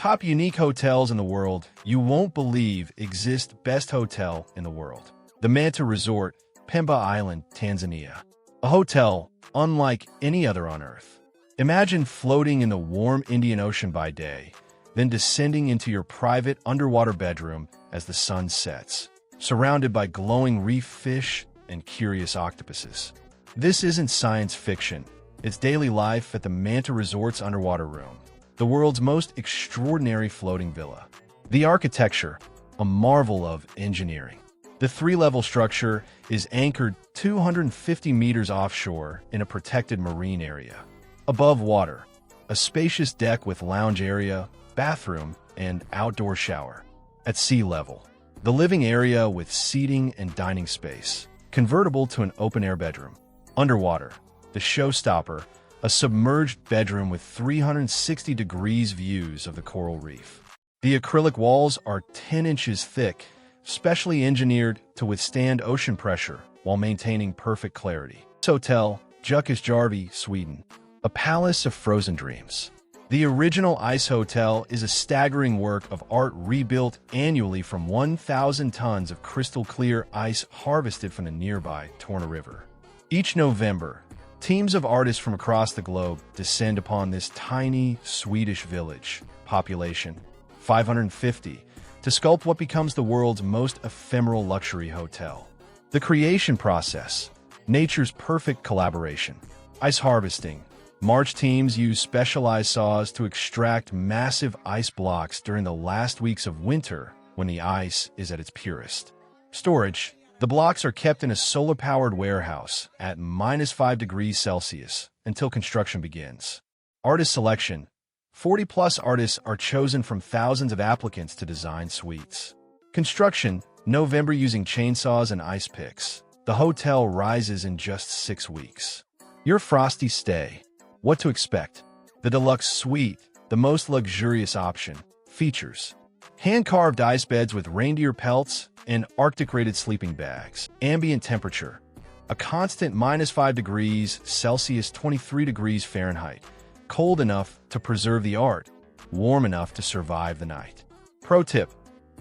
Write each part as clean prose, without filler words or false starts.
Top unique hotels in the world you won't believe exist. Best hotel in the world. The Manta Resort, Pemba Island, Tanzania. A hotel unlike any other on Earth. Imagine floating in the warm Indian Ocean by day, then descending into your private underwater bedroom as the sun sets, surrounded by glowing reef fish and curious octopuses. This isn't science fiction. It's daily life at the Manta Resort's underwater room, the world's most extraordinary floating villa. The architecture, a marvel of engineering. The three-level structure is anchored 250 meters offshore in a protected marine area. Above water, a spacious deck with lounge area, bathroom, and outdoor shower. At sea level, the living area with seating and dining space, convertible to an open-air bedroom. Underwater, the showstopper, a submerged bedroom with 360 degrees views of the coral reef. The acrylic walls are 10 inches thick, specially engineered to withstand ocean pressure while maintaining perfect clarity. Icehotel Sweden, a palace of frozen dreams. The original Icehotel is a staggering work of art rebuilt annually from 1,000 tons of crystal-clear ice harvested from the nearby Torne River. Each November, teams of artists from across the globe descend upon this tiny Swedish village, population 550, to sculpt what becomes the world's most ephemeral luxury hotel. The creation process, nature's perfect collaboration. Ice harvesting. March teams use specialized saws to extract massive ice blocks during the last weeks of winter when the ice is at its purest. Storage. The blocks are kept in a solar-powered warehouse at -5 degrees Celsius until construction begins. Artist selection. 40-plus artists are chosen from thousands of applicants to design suites. Construction. November using chainsaws and ice picks. The hotel rises in just 6 weeks. Your frosty stay. What to expect? The deluxe suite, the most luxurious option. Features. Hand-carved ice beds with reindeer pelts and Arctic-rated sleeping bags. Ambient temperature. A constant -5 degrees Celsius, 23 degrees Fahrenheit. Cold enough to preserve the art, warm enough to survive the night. Pro tip.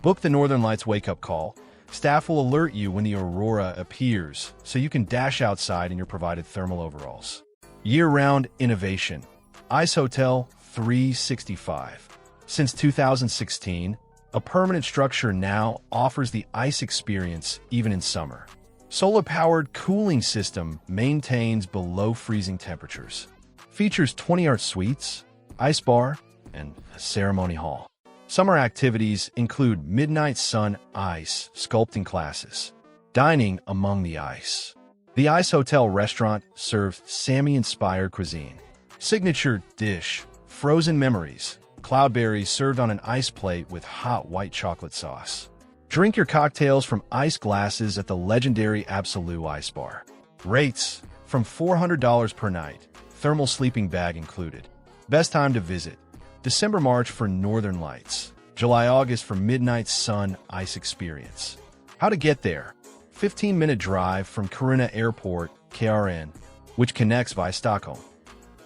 Book the Northern Lights wake-up call. Staff will alert you when the aurora appears, so you can dash outside in your provided thermal overalls. Year-round innovation. Icehotel 365. Since 2016, a permanent structure now offers the ice experience even in summer. Solar-powered cooling system maintains below freezing temperatures. Features 20-art suites, ice bar, and a ceremony hall. Summer activities include midnight sun ice sculpting classes, dining among the ice. The Icehotel restaurant serves Sami-inspired cuisine. Signature dish, frozen memories, cloudberries served on an ice plate with hot white chocolate sauce. Drink your cocktails from ice glasses at the legendary Absolute Ice Bar. Rates from $400 per night, thermal sleeping bag included. Best time to visit: December-March for Northern Lights, July-August for midnight sun ice experience. How to get there? 15-minute drive from Kiruna Airport, KRN, which connects via Stockholm.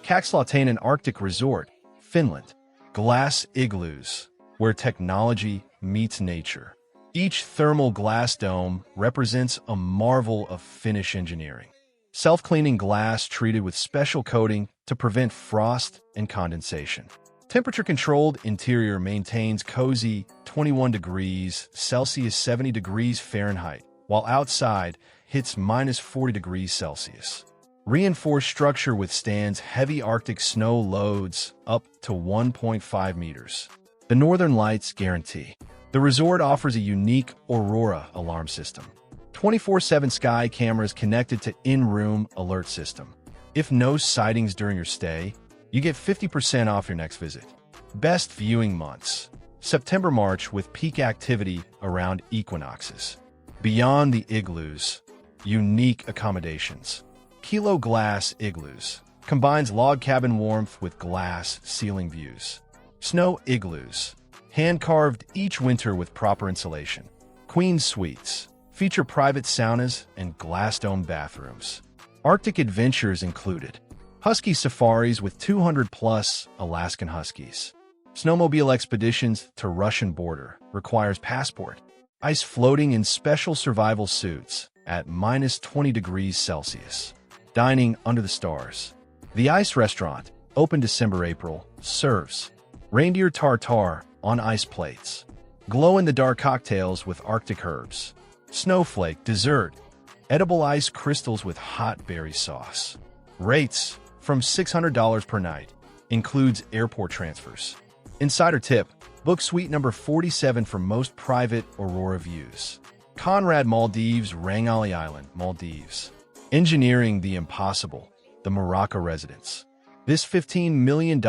Kakslautainen Arctic Resort, Finland. Glass igloos, where technology meets nature. Each thermal glass dome represents a marvel of Finnish engineering. Self-cleaning glass treated with special coating to prevent frost and condensation. Temperature-controlled interior maintains cozy 21 degrees Celsius, 70 degrees Fahrenheit, while outside hits -40 degrees Celsius. Reinforced structure withstands heavy Arctic snow loads up to 1.5 meters. The Northern Lights Guarantee. The resort offers a unique Aurora alarm system. 24/7 sky cameras connected to in-room alert system. If no sightings during your stay, you get 50% off your next visit. Best viewing months. September-March with peak activity around equinoxes. Beyond the igloos, unique accommodations. Kilo Glass Igloos. Combines log cabin warmth with glass ceiling views. Snow Igloos. Hand-carved each winter with proper insulation. Queen Suites. Feature private saunas and glass-domed bathrooms. Arctic adventures included. Husky safaris with 200-plus Alaskan Huskies. Snowmobile expeditions to Russian border requires passport. Ice floating in special survival suits at -20 degrees Celsius. Dining under the stars. The Ice Restaurant, open December-April, serves reindeer tartare on ice plates, glow-in-the-dark cocktails with Arctic herbs, snowflake dessert, edible ice crystals with hot berry sauce. Rates from $600 per night. Includes airport transfers. Insider tip, book suite number 47 for most private aurora views. Conrad Maldives, Rangali Island, Maldives. Engineering the impossible, the Morocco residence. This $15 million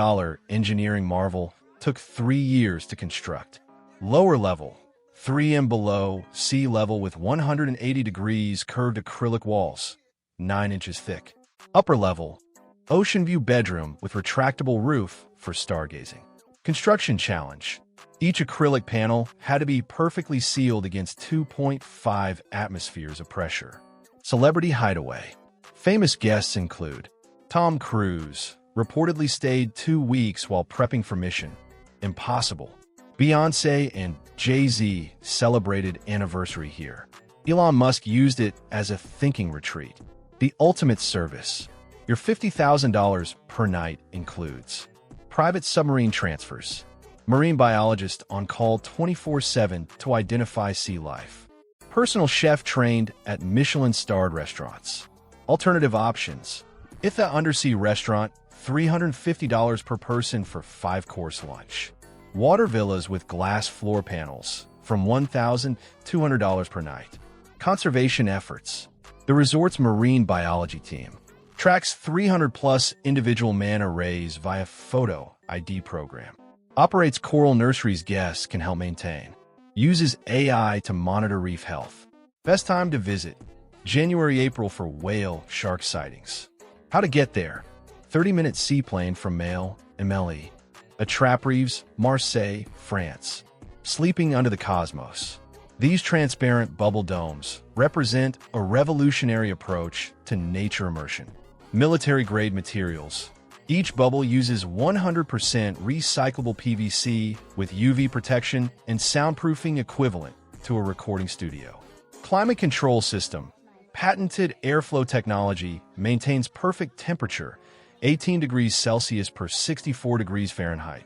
engineering marvel took 3 years to construct. Lower level, 3 m below sea level with 180 degrees curved acrylic walls, 9 inches thick. Upper level, ocean view bedroom with retractable roof for stargazing. Construction challenge. Each acrylic panel had to be perfectly sealed against 2.5 atmospheres of pressure. Celebrity hideaway. Famous guests include Tom Cruise, reportedly stayed 2 weeks while prepping for mission impossible. Beyoncé and Jay-Z celebrated anniversary here. Elon Musk used it as a thinking retreat. The ultimate service. Your $50,000 per night includes private submarine transfers, marine biologist on call 24/7 to identify sea life, personal chef trained at Michelin-starred restaurants. Alternative options. Itha Undersea Restaurant, $350 per person for 5-course lunch. Water villas with glass floor panels, from $1,200 per night. Conservation efforts. The resort's marine biology team tracks 300-plus individual manta rays via photo ID program. Operates coral nurseries guests can help maintain. Uses AI to monitor reef health. Best time to visit. January-April for whale shark sightings. How to get there. 30-minute seaplane from Mail, MLE. Attrape Reeves, Marseille, France. Sleeping under the cosmos. These transparent bubble domes represent a revolutionary approach to nature immersion. Military-grade materials. Each bubble uses 100% recyclable PVC with UV protection and soundproofing equivalent to a recording studio. Climate control system. Patented airflow technology maintains perfect temperature, 18 degrees Celsius per 64 degrees Fahrenheit,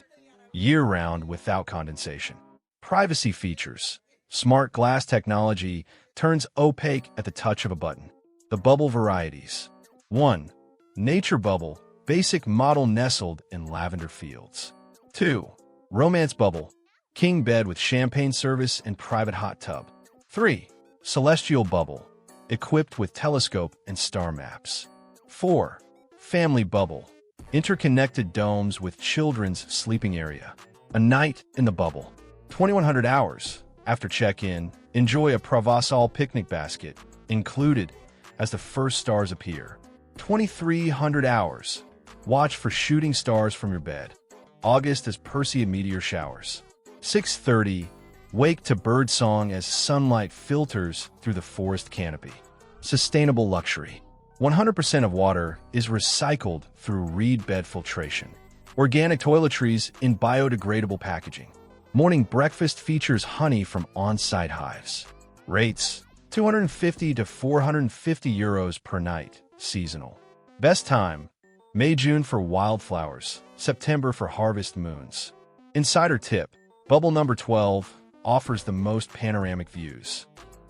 year-round without condensation. Privacy features. Smart glass technology turns opaque at the touch of a button. The bubble varieties. 1. Nature bubble, basic model nestled in lavender fields. 2. Romance bubble, king bed with champagne service and private hot tub. 3. Celestial bubble, equipped with telescope and star maps. 4. Family bubble, interconnected domes with children's sleeping area. A night in the bubble. 2,100 hours. After check-in, enjoy a Provençal picnic basket, included as the first stars appear. 2,300 hours. Watch for shooting stars from your bed. August as Perseid meteor showers. 6:30. Wake to bird song as sunlight filters through the forest canopy. Sustainable luxury. 100% of water is recycled through reed bed filtration. Organic toiletries in biodegradable packaging. Morning breakfast features honey from on-site hives. Rates: 250 to 450 euros per night. Seasonal. Best time: May-June for wildflowers, September for harvest moons. Insider tip: bubble number 12 offers the most panoramic views.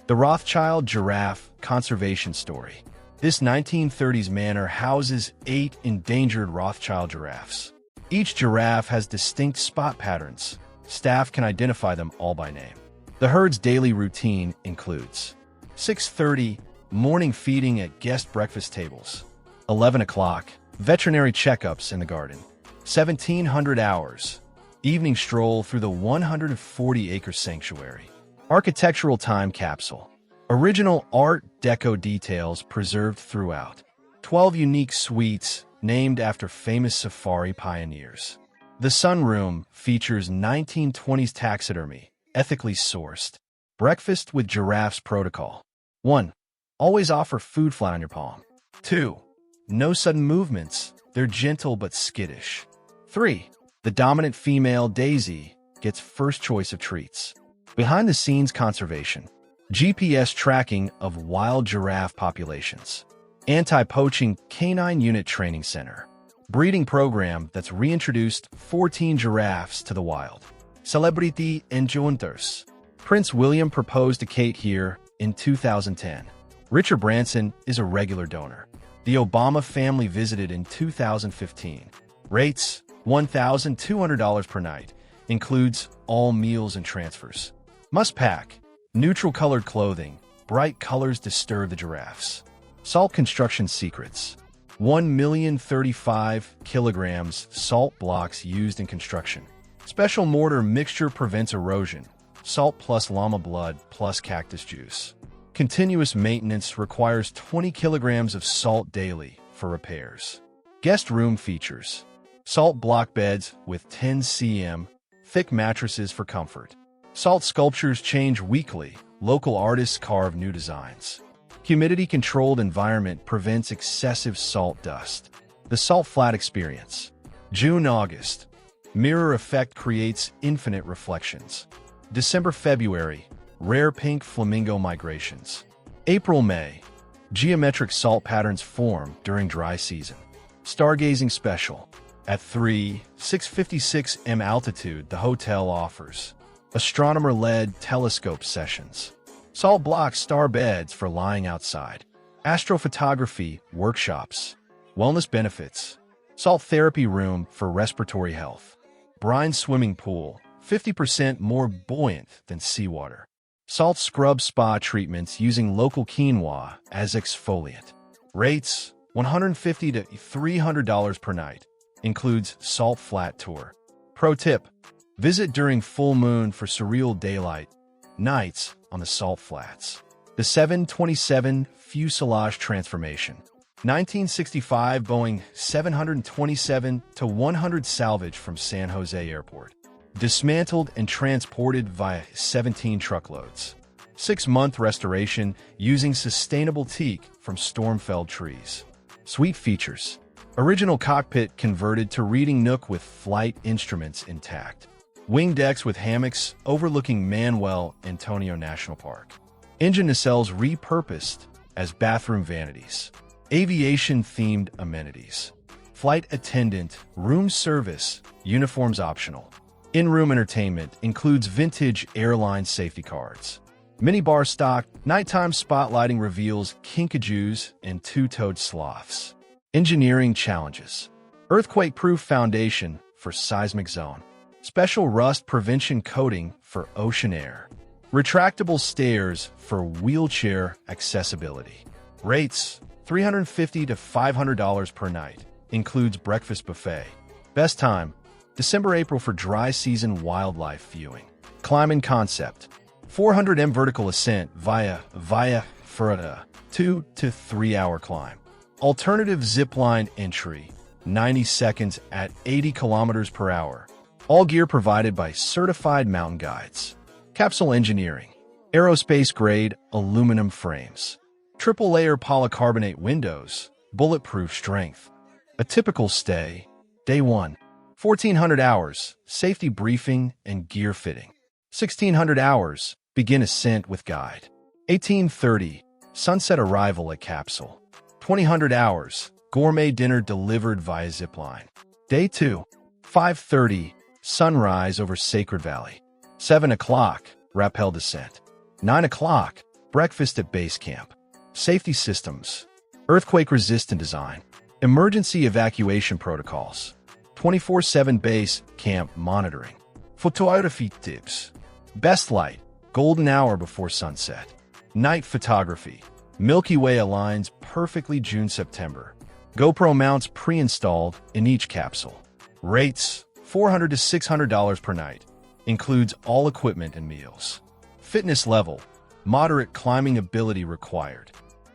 The Rothschild Giraffe Conservation Story. This 1930s manor houses 8 endangered Rothschild giraffes. Each giraffe has distinct spot patterns. Staff can identify them all by name. The herd's daily routine includes 6:30, morning feeding at guest breakfast tables. 11 o'clock, veterinary checkups in the garden. 1,700 hours, evening stroll through the 140-acre sanctuary. Architectural time capsule. Original Art Deco details preserved throughout. 12 unique suites named after famous safari pioneers. The sunroom features 1920s taxidermy, ethically sourced. Breakfast with giraffes protocol. 1. Always offer food flat on your palm. 2. No sudden movements. They're gentle but skittish. 3. The dominant female, Daisy, gets first choice of treats. Behind-the-scenes conservation. GPS tracking of wild giraffe populations. Anti-poaching canine unit training center. Breeding program that's reintroduced 14 giraffes to the wild. Celebrity encounters. Prince William proposed to Kate here in 2010. Richard Branson is a regular donor. The Obama family visited in 2015. Rates, $1,200 per night. Includes all meals and transfers. Must pack. Neutral-colored clothing. Bright colors disturb the giraffes. Salt construction secrets. 1,035 kilograms salt blocks used in construction. Special mortar mixture prevents erosion. Salt plus llama blood plus cactus juice. Continuous maintenance requires 20 kilograms of salt daily for repairs. Guest room features. Salt block beds with 10 cm thick mattresses for comfort. Salt sculptures change weekly. Local artists carve new designs. Humidity-controlled environment prevents excessive salt dust. The Salt Flat Experience. June-August. Mirror effect creates infinite reflections. December-February. Rare pink flamingo migrations. April-May. Geometric salt patterns form during dry season. Stargazing special. At 656 m altitude, the hotel offers astronomer-led telescope sessions. Salt block star beds for lying outside. Astrophotography workshops. Wellness benefits. Salt therapy room for respiratory health. Brine swimming pool, 50% more buoyant than seawater. Salt scrub spa treatments using local quinoa as exfoliant. Rates, $150 to $300 per night. Includes Salt Flat Tour. Pro tip, visit during full moon for surreal daylight nights on the Salt Flats. The 727 fuselage transformation. 1965 Boeing 727-100 salvage from San Jose Airport. Dismantled and transported via 17 truckloads. 6-month restoration using sustainable teak from storm-felled trees. Suite features. Original cockpit converted to reading nook with flight instruments intact. Wing decks with hammocks overlooking Manuel Antonio National Park. Engine nacelles repurposed as bathroom vanities. Aviation-themed amenities. Flight attendant, room service, uniforms optional. In-room entertainment includes vintage airline safety cards. Minibar stock, nighttime spotlighting reveals kinkajous and two-toed sloths. Engineering challenges. Earthquake-proof foundation for seismic zone. Special rust prevention coating for ocean air. Retractable stairs for wheelchair accessibility. Rates, $350 to $500 per night. Includes breakfast buffet. Best time, December-April for dry season wildlife viewing. Climbing concept. 400 m vertical ascent via Ferrata. 2 to 3 hour climb. Alternative zipline entry. 90 seconds at 80 kilometers per hour. All gear provided by certified mountain guides. Capsule engineering. Aerospace-grade aluminum frames. Triple-layer polycarbonate windows. Bulletproof strength. A typical stay. Day 1. 1,400 hours. Safety briefing and gear fitting. 1,600 hours. Begin ascent with guide. 1830. Sunset arrival at capsule. 2,000 hours. Gourmet dinner delivered via zipline. Day 2. 5:30. Sunrise over Sacred Valley. 7 o'clock. Rappel descent. 9 o'clock. Breakfast at base camp. Safety systems. Earthquake-resistant design. Emergency evacuation protocols. 24/7 base camp monitoring. Photography tips. Best light. Golden hour before sunset. Night photography. Milky Way aligns perfectly June-September. GoPro mounts pre-installed in each capsule. Rates, $400 to $600 per night. Includes all equipment and meals. Fitness level. Moderate climbing ability required.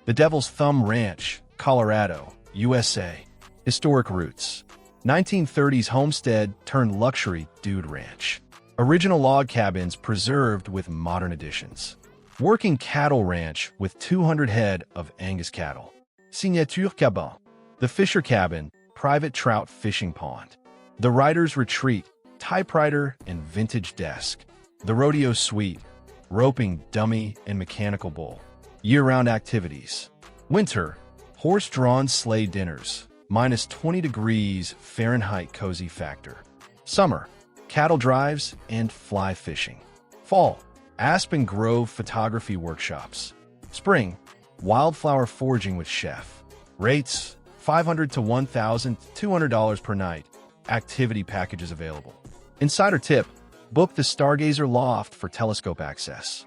The Devil's Thumb Ranch, Colorado, USA. Historic roots. 1930s homestead turned luxury dude ranch. Original log cabins preserved with modern additions. Working cattle ranch with 200 head of Angus cattle. Signature cabin. The Fisher Cabin, private trout fishing pond. The Writer's Retreat, typewriter and vintage desk. The Rodeo Suite, roping, dummy, and mechanical bull. Year-round activities. Winter, horse-drawn sleigh dinners, -20 degrees Fahrenheit cozy factor. Summer, cattle drives and fly fishing. Fall, Aspen Grove photography workshops. Spring, wildflower foraging with chef. Rates, $500 to $1,200 per night. Activity packages available. Insider tip, book the Stargazer Loft for telescope access.